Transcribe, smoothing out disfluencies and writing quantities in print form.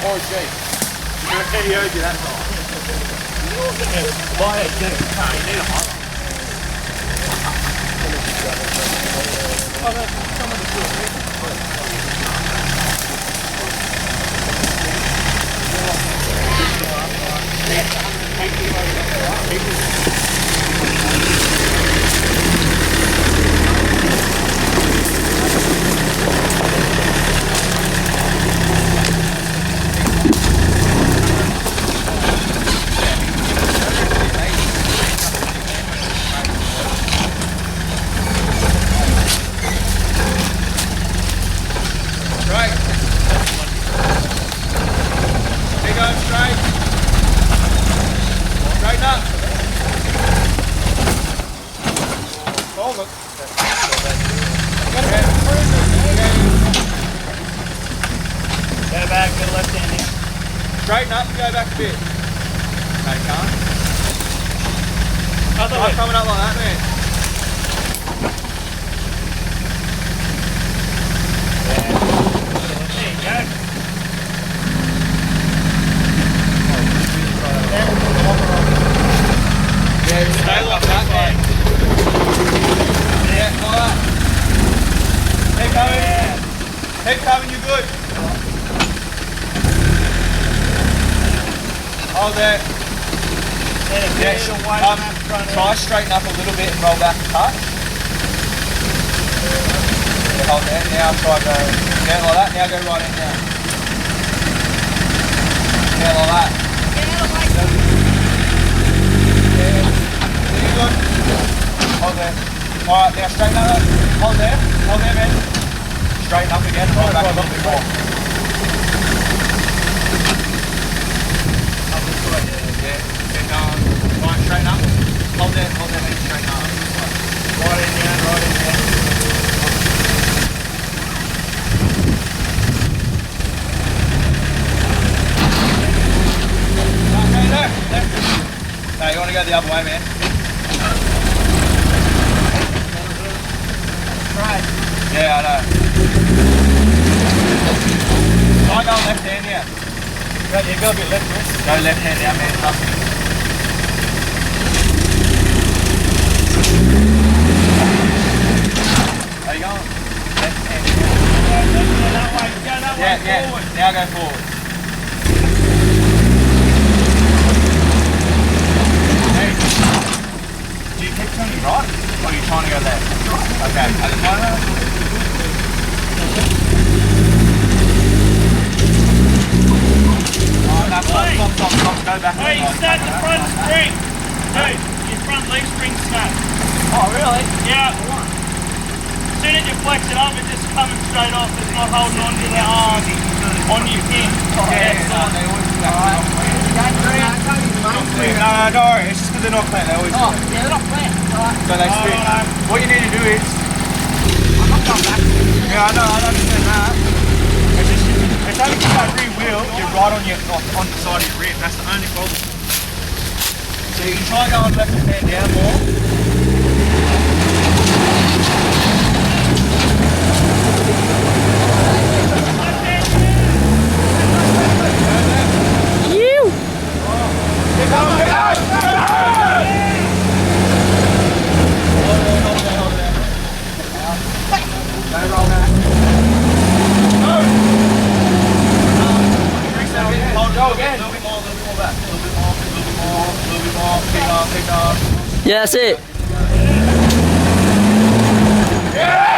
Oh, gee. He heard you that time. Why did it? No, you need a highlight. Oh, that's some of the straighten up and go back a bit. No, you can't. Try coming up like that, man. There you go. Yeah, stay like that, man. Yeah, like that. Keep coming. Yeah. Keep coming, you're good. Hold there. Yeah, try straighten up a little bit and roll back a touch. Yeah, hold there. Now try go. Yeah, like that. Now go right in now. Yeah, like that. Yeah. Really good. Hold there. Alright, now straighten up. Hold there. Hold there, man. Straighten up again. Roll back a little bit more. Yeah, keep going. Right, straighten up. Hold there, mate. Straighten up. Right in there, right in there. Okay, left. No, you want to go the other way, man. Right. Yeah, I know. Try going left hand here. Yeah, go a bit left, man. Go left hand out, man. Trust me. How you going? Left hand. Go that way. Go that way. Forward. Now go forward. Hey. Do you keep turning right? Or are you trying to go left? Right. Okay. At the moment. Stop, go back. Hey, you snap the front spring. Dude, your front leg spring snap. Oh, really? Yeah. As soon as you flex it up, it's just coming straight off. It's not holding on to the arm on your pin. Yeah, no, they always do that. No, don't worry. It's just because they're not plant. They always do that. Yeah, they're not plant. Right. So they spin. What you need to do is... I'm not going back. Yeah, I know, I understand that. It's only because I re-wheel, you're right on the side of your rib. That's the only problem. So you can try going left hand down more. You! Keep going, keep going! Hold there. Don't roll back. Go again. A little bit more back. A little bit more. Keep on. Yeah, that's it. Yeah!